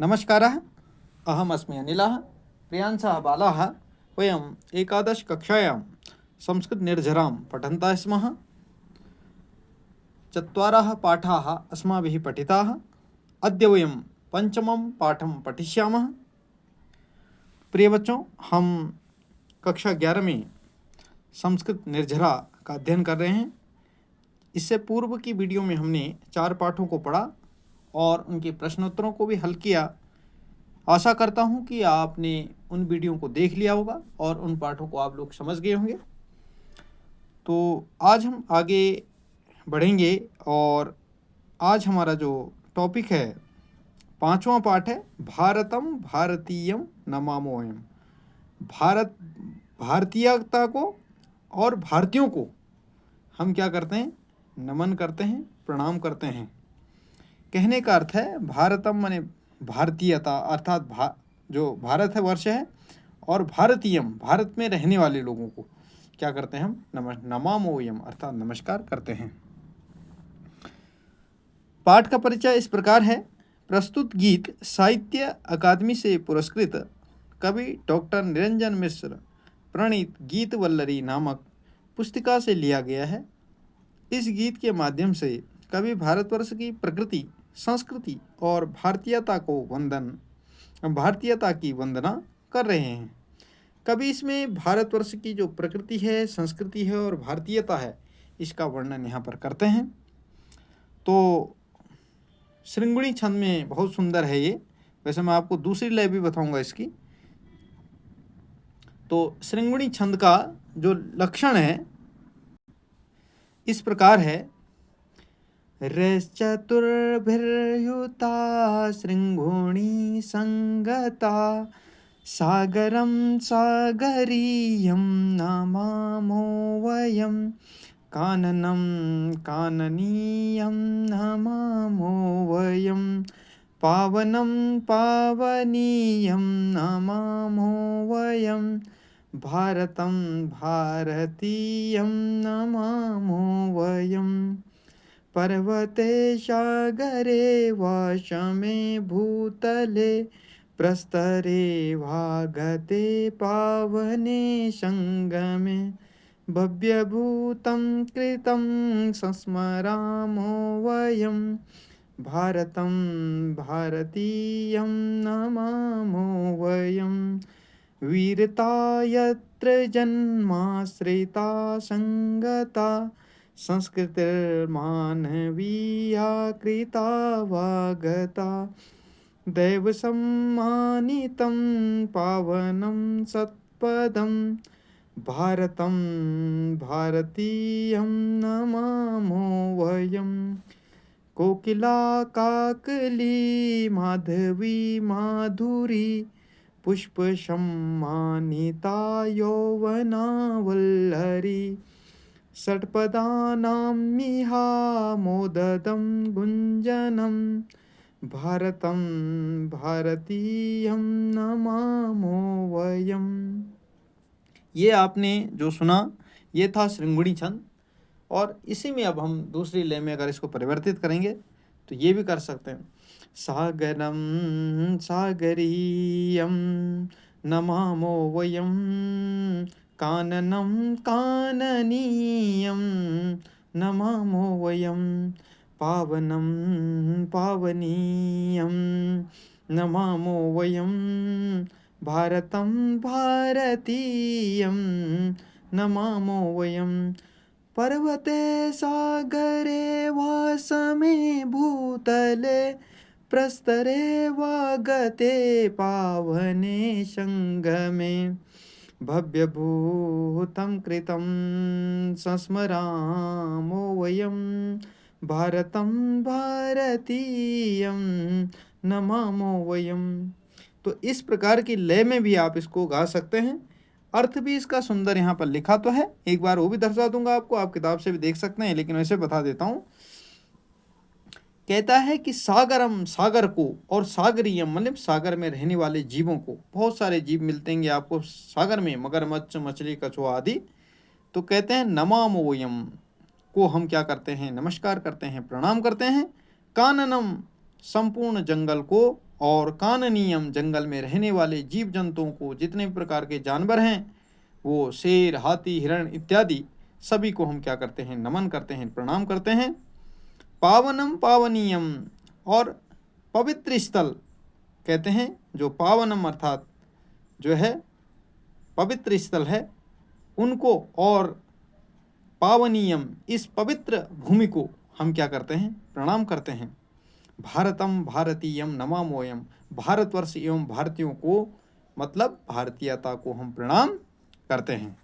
नमस्कारः। अहमस्मि अनिलः। प्रियांशः बालाः वयम् एकादशकक्षायां संस्कृतनिर्झरां पठन्तः स्मः। चत्वारः पाठाः अस्माभिः पठिताः। अद्य वयं पंचमं पाठं पठिष्यामः। प्रिय बच्चों, हम कक्षा 11 में संस्कृत निर्झरा का अध्ययन कर रहे हैं। इससे पूर्व की वीडियो में हमने 4 पाठों को पढ़ा और उनके प्रश्नोत्तरों को भी हल किया। आशा करता हूं कि आपने उन वीडियो को देख लिया होगा और उन पाठों को आप लोग समझ गए होंगे। तो आज हम आगे बढ़ेंगे और आज हमारा जो टॉपिक है, 5वां पाठ है भारतम भारतीयम नमामोऽयम्। भारतीयता को और भारतीयों को हम क्या करते हैं? नमन करते हैं, प्रणाम करते हैं। कहने का अर्थ है भारतम माने भारतीयता, अर्थात जो भारत है, वर्ष है, और भारतीयम भारत में रहने वाले लोगों को क्या करते हैं? हम नमामोऽयम् अर्थात नमस्कार करते हैं। पाठ का परिचय इस प्रकार है। प्रस्तुत गीत साहित्य अकादमी से पुरस्कृत कवि डॉक्टर निरंजन मिश्र प्रणीत गीत वल्लरी नामक पुस्तिका से लिया गया है। इस गीत के माध्यम से कवि भारतवर्ष की प्रकृति, संस्कृति और भारतीयता की वंदना कर रहे हैं। कवि इसमें भारतवर्ष की जो प्रकृति है, संस्कृति है और भारतीयता है, इसका वर्णन यहाँ पर करते हैं। तो श्रृंगुणी छंद में बहुत सुंदर है ये। वैसे मैं आपको दूसरी लय भी बताऊंगा इसकी। तो श्रृंगुणी छंद का जो लक्षण है इस प्रकार है। रश्चतुर्भिर्युता श्रृंगुणी संगता सागरं सागरीयं नमामो वयं काननं काननीयं नमामो वयं पावनं पावनीयं नमामो वयं भारतं भारतीयं नमामो वयं पर्वते सागरे वाशमे भूतले प्रस्तरे वागते पावने संगमे भव्यभूतं कृतं संस्मरामो वयं भारतं भारतीयं नमामो वयं वीरता यत्र जन्माश्रिता संगता संस्कृतिर्मानवीया कृता वागता दैवसम्मानितं पावनं सत्पदं भारतं भारतीयं नमामो वयं कोकिला काकली माधवी माधुरी पुष्पसम्मानिता यौवना वल्लरी षट्पदानां मिहा मोददं गुञ्जनं भारतं भारतीयं नमामो वयं। ये आपने जो सुना ये था श्रृंगुणी छंद। और इसी में अब हम दूसरी लय में अगर इसको परिवर्तित करेंगे तो ये भी कर सकते हैं। सागरं सागरीयं नमामो वयं काननं काननीयं नमामो वयं पावनं पावनीयं नमामो वयं भारतं भारतीयं नमामो वयं पर्वते सागरे वासमे भूतले प्रस्तरे वागते पावने संगमे भव्यभूतं कृतं संस्मरामो वयं भारतं भारतीयं नमामो वयं। तो इस प्रकार की लय में भी आप इसको गा सकते हैं। अर्थ भी इसका सुंदर यहाँ पर लिखा तो है, एक बार वो भी दर्शा दूंगा आपको, आप किताब से भी देख सकते हैं, लेकिन वैसे बता देता हूँ। कहता है कि सागरम, सागर को, और सागरीयम मतलब सागर में रहने वाले जीवों को। बहुत सारे जीव मिलते हैं आपको सागर में, मगरमच्छ, मछली, कछुआ आदि। तो कहते हैं नमामोयम को हम क्या करते हैं? नमस्कार करते हैं, प्रणाम करते हैं। काननम संपूर्ण जंगल को, और काननीयम जंगल में रहने वाले जीव जंतुओं को, जितने भी प्रकार के जानवर हैं, वो शेर, हाथी, हिरण इत्यादि सभी को हम क्या करते हैं, नमन करते हैं, प्रणाम करते हैं। पावनम पावनीयम, और पवित्र स्थल कहते हैं, जो पावनम अर्थात जो है पवित्र स्थल है उनको, और पावनीयम इस पवित्र भूमि को हम क्या करते हैं, प्रणाम करते हैं। भारतम भारतीयम नमामोयम, भारतवर्ष एवं भारतीयों को मतलब भारतीयता को हम प्रणाम करते हैं।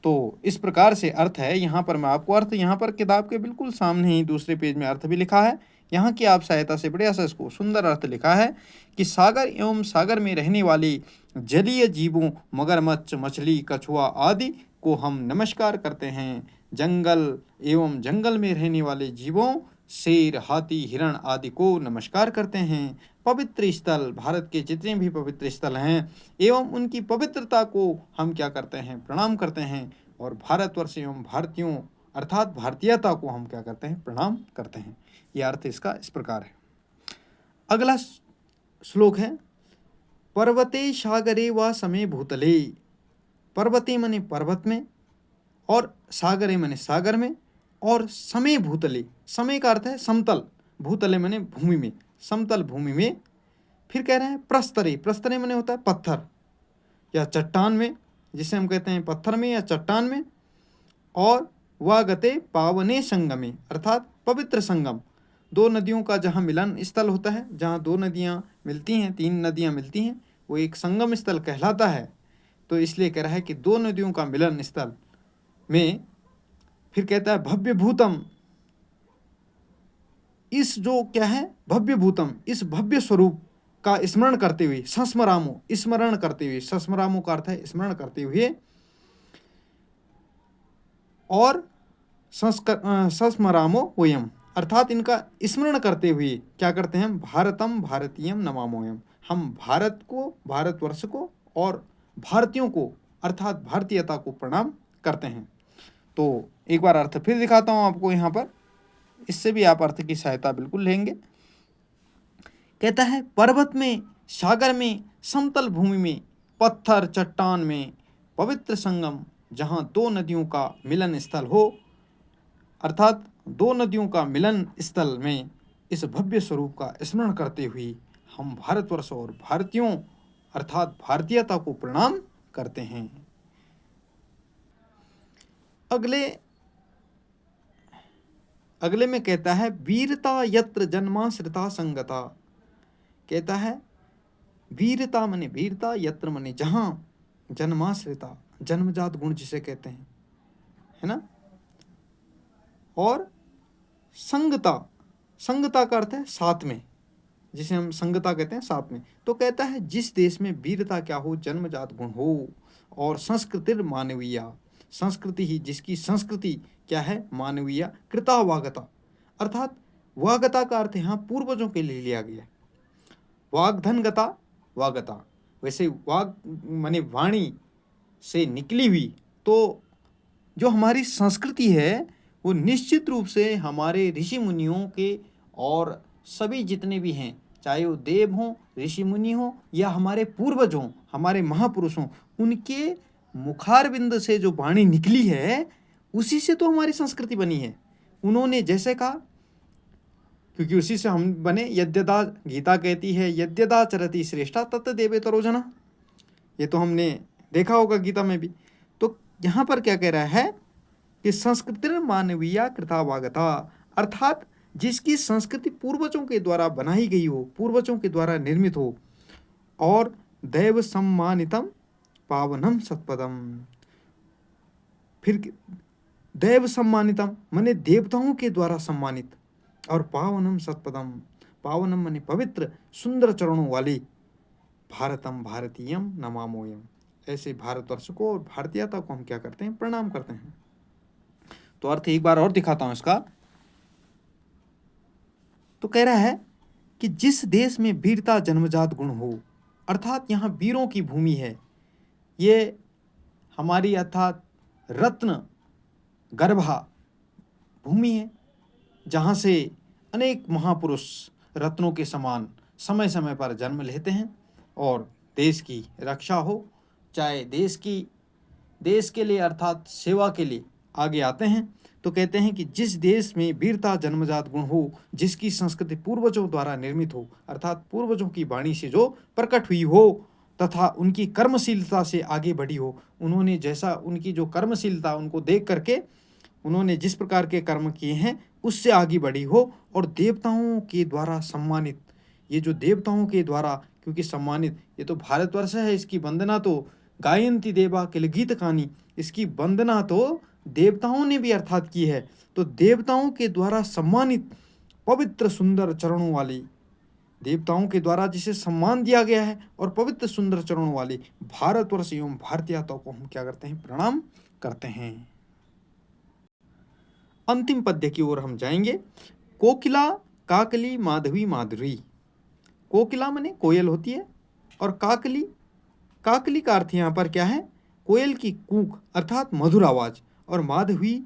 तो इस प्रकार से अर्थ है। यहाँ पर मैं आपको अर्थ, यहाँ पर किताब के बिल्कुल सामने ही दूसरे पेज में अर्थ भी लिखा है। यहाँ की आप सहायता से बढ़िया सा इसको सुंदर अर्थ लिखा है कि सागर एवं सागर में रहने वाली जलीय जीवों, मगरमच्छ, मछली, कछुआ आदि को हम नमस्कार करते हैं। जंगल एवं जंगल में रहने वाले जीवों, शेर, हाथी, हिरण आदि को नमस्कार करते हैं। पवित्र स्थल, भारत के जितने भी पवित्र स्थल हैं एवं उनकी पवित्रता को हम क्या करते हैं, प्रणाम करते हैं। और भारतवर्ष एवं भारतीयों अर्थात भारतीयता को हम क्या करते हैं, प्रणाम करते हैं। यह अर्थ इसका इस प्रकार है। अगला श्लोक है, पर्वते सागरे व समे भूतले। पर्वते मने पर्वत में, और सागरे मने सागर में, और समे भूतले, समय का अर्थ है समतल, भूतले मने भूमि में, समतल भूमि में। फिर कह रहे हैं प्रस्तरे, प्रस्तरे मने होता है पत्थर या चट्टान में, जिसे हम कहते हैं पत्थर में या चट्टान में। और वागते पावने संगमे, अर्थात पवित्र संगम, दो नदियों का जहाँ मिलन स्थल होता है, जहाँ दो नदियाँ मिलती हैं, तीन नदियाँ मिलती हैं, वो एक संगम स्थल कहलाता है। तो इसलिए कह रहा है कि दो नदियों का मिलन स्थल में। फिर कहता है भव्य भूतम, इस जो क्या है भव्य भूतम, इस भव्य स्वरूप का स्मरण करते हुए, संस्मरामो, स्मरण करते हुए, संस्मरामो का अर्थ है स्मरण करते हुए, और संस्मरामो वयम, अर्थात इनका स्मरण करते हुए क्या करते हैं, भारतम भारतीयम नमामोयम, हम भारत को, भारतवर्ष को और भारतीयों को अर्थात भारतीयता को प्रणाम करते हैं। तो एक बार अर्थ फिर दिखाता हूँ आपको यहाँ पर, इससे भी आप अर्थ की सहायता बिल्कुल लेंगे। कहता है पर्वत में, सागर में, समतल भूमि में, पत्थर चट्टान में, पवित्र संगम जहाँ दो नदियों का मिलन स्थल हो, अर्थात दो नदियों का मिलन स्थल में इस भव्य स्वरूप का स्मरण करते हुए हम भारतवर्ष और भारतीयों अर्थात भारतीयता को प्रणाम करते हैं। अगले में कहता है वीरता यत्र जन्माश्रिता संगता। कहता है वीरता मने वीरता, यत्र मने जहाँ, जन्माश्रिता जन्मजात गुण जिसे कहते हैं, है ना। और संगता, संगता का अर्थ है साथ में, जिसे हम संगता कहते हैं साथ में। तो कहता है जिस देश में वीरता क्या हो, जन्मजात गुण हो, और संस्कृति मानवीय, संस्कृति ही जिसकी संस्कृति क्या है, मानवीय, कृता वागता, अर्थात वागता का अर्थ यहाँ पूर्वजों के लिए लिया गया। वाग्धनगता वागता, वैसे वाग माने वाणी से निकली हुई। तो जो हमारी संस्कृति है वो निश्चित रूप से हमारे ऋषि मुनियों के और सभी जितने भी हैं, चाहे वो देव हों, ऋषि मुनि हों या हमारे पूर्वज हों, हमारे महापुरुष हों, उनके मुखारविंद से जो वाणी निकली है उसी से तो हमारी संस्कृति बनी है। उन्होंने जैसे कहा, क्योंकि उसी से हम बने। यद्यदा, गीता कहती है यद्यदा चरति श्रेष्ठा तत् देवे तरोजना, ये तो हमने देखा होगा गीता में भी। तो यहाँ पर क्या कह रहा है कि संस्कृति मानवीय कृतावागता, अर्थात जिसकी संस्कृति पूर्वजों के द्वारा बनाई गई हो, पूर्वजों के द्वारा निर्मित हो, और दैव सम्मानितम पावनम सत्पदम। फिर दैव सम्मानितम माने देवताओं के द्वारा सम्मानित, और पावनम सत्पदम, पावनम माने पवित्र सुंदर चरणों वाली, भारतम भारतीयम नमामोयम, ऐसे भारतवर्ष को और भारतीयता को हम क्या करते हैं, प्रणाम करते हैं। तो अर्थ एक बार और दिखाता हूं इसका। तो कह रहा है कि जिस देश में वीरता जन्मजात गुण हो, अर्थात यहाँ वीरों की भूमि है, ये हमारी अर्थात रत्न गर्भा भूमि है, जहाँ से अनेक महापुरुष रत्नों के समान समय समय पर जन्म लेते हैं और देश की रक्षा हो, चाहे देश के लिए अर्थात सेवा के लिए आगे आते हैं। तो कहते हैं कि जिस देश में वीरता जन्मजात गुण हो, जिसकी संस्कृति पूर्वजों द्वारा निर्मित हो, अर्थात पूर्वजों की वाणी से जो प्रकट हुई हो तथा उनकी कर्मशीलता से आगे बढ़ी हो, उन्होंने जैसा उनकी जो कर्मशीलता उनको देख करके उन्होंने जिस प्रकार के कर्म किए हैं उससे आगे बढ़ी हो और देवताओं के द्वारा सम्मानित, ये जो देवताओं के द्वारा क्योंकि सम्मानित, ये तो भारतवर्ष है, इसकी वंदना तो गायंती देवा किल गीत कहानी, इसकी वंदना तो देवताओं ने भी अर्थात की है। तो देवताओं के द्वारा सम्मानित पवित्र सुंदर चरणों वाली, देवताओं के द्वारा जिसे सम्मान दिया गया है और पवित्र सुंदर चरणों वाले भारतवर्ष एवं भारतीयता को हम क्या करते हैं, प्रणाम करते हैं। अंतिम पद्य की ओर हम जाएंगे। कोकिला काकली माधवी माधुरी। कोकिला माने कोयल होती है और काकली, काकली का अर्थ यहाँ पर क्या है, कोयल की कूक अर्थात मधुर आवाज, और माधवी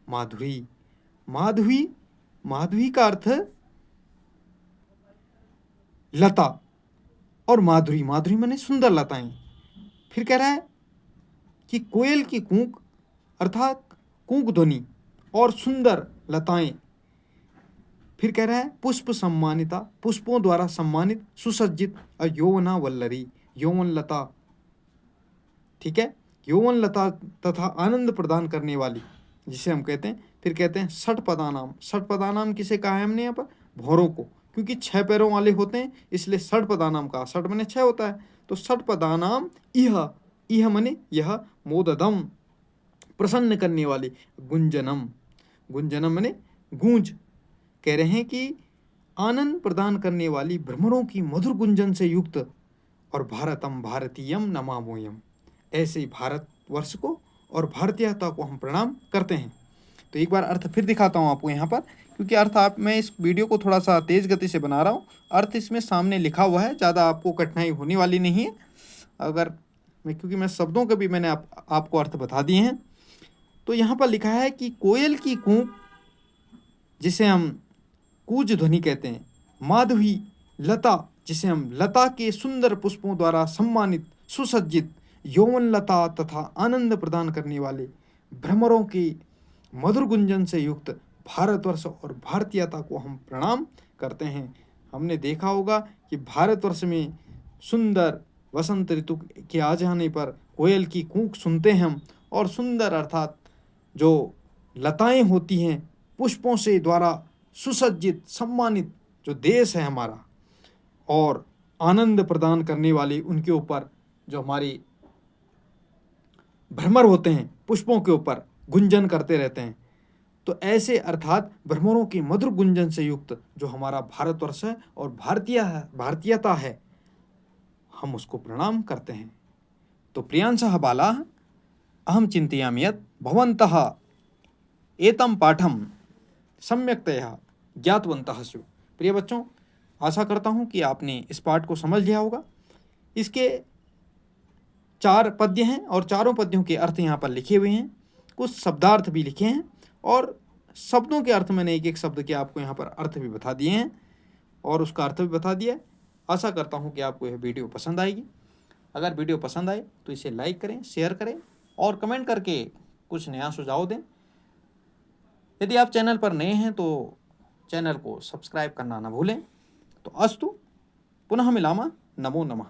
माधुरी, माधवी माधवी का अर्थ लता और माधुरी, माधुरी माने सुंदर लताएं। फिर कह रहा है कि कोयल की कूक अर्थात कूक ध्वनि और सुंदर लताएं। फिर कह रहा है पुष्प सम्मानिता, पुष्पों द्वारा सम्मानित, सुसज्जित और यौवना वल्लरी, यौवन लता, ठीक है, यौवन लता तथा आनंद प्रदान करने वाली जिसे हम कहते हैं। फिर कहते हैं षटपदानाम, षटपदानाम किसे कहा है हमने यहाँ पर, भौरों को, क्योंकि 6 पैरों वाले होते हैं इसलिए षटपदानाम कहा, षट माने 6 होता है। तो षटपदानाम इह, इह माने यह, मोददम प्रसन्न करने वाले, गुंजनम, गुंजनम माने गूंज, कह रहे हैं कि आनंद प्रदान करने वाली भ्रमरों की मधुर गुंजन से युक्त, और भारतम भारतीयम नमामोयम, ऐसे ही भारतवर्ष को और भारतीयता को हम प्रणाम करते हैं। तो एक बार अर्थ फिर दिखाता हूँ आपको यहाँ पर, क्योंकि अर्थ आप, मैं इस वीडियो को थोड़ा सा तेज़ गति से बना रहा हूँ, अर्थ इसमें सामने लिखा हुआ है, ज़्यादा आपको कठिनाई होने वाली नहीं है। अगर मैं, क्योंकि मैं शब्दों के भी मैंने आपको अर्थ बता दिए हैं। तो यहाँ पर लिखा है कि कोयल की कूक जिसे हम कूज ध्वनि कहते हैं, माधवी लता जिसे हम लता के सुंदर पुष्पों द्वारा सम्मानित, सुसज्जित, यौवन लता तथा आनंद प्रदान करने वाले भ्रमरों की मधुर गुंजन से युक्त भारतवर्ष और भारतीयता को हम प्रणाम करते हैं। हमने देखा होगा कि भारतवर्ष में सुंदर वसंत ऋतु के आ जाने पर कोयल की कूक सुनते हैं हम, और सुंदर अर्थात जो लताएं होती हैं पुष्पों से द्वारा सुसज्जित सम्मानित जो देश है हमारा, और आनंद प्रदान करने वाली उनके ऊपर जो हमारी भ्रमर होते हैं पुष्पों के ऊपर गुंजन करते रहते हैं। तो ऐसे अर्थात भ्रमरों की मधुर गुंजन से युक्त जो हमारा भारतवर्ष है और भारतीयता है, हम उसको प्रणाम करते हैं। तो प्रियांशः बालाः अहम चिन्तयामि यत् भवन्तः एतं पाठं सम्यक्तया ज्ञातवन्तः स्युः। प्रिय बच्चों, आशा करता हूँ कि आपने इस पाठ को समझ लिया होगा। इसके 4 पद्य हैं और चारों पद्यों के अर्थ यहाँ पर लिखे हुए हैं, कुछ शब्दार्थ भी लिखे हैं और शब्दों के अर्थ मैंने एक एक शब्द के आपको यहाँ पर अर्थ भी बता दिए हैं और उसका अर्थ भी बता दिया है। आशा करता हूँ कि आपको यह वीडियो पसंद आएगी। अगर वीडियो पसंद आए तो इसे लाइक करें, शेयर करें और कमेंट करके कुछ नया सुझाव दें। यदि आप चैनल पर नए हैं तो चैनल को सब्सक्राइब करना ना भूलें। तो अस्तु, पुनः मिलामः, नमो नमः।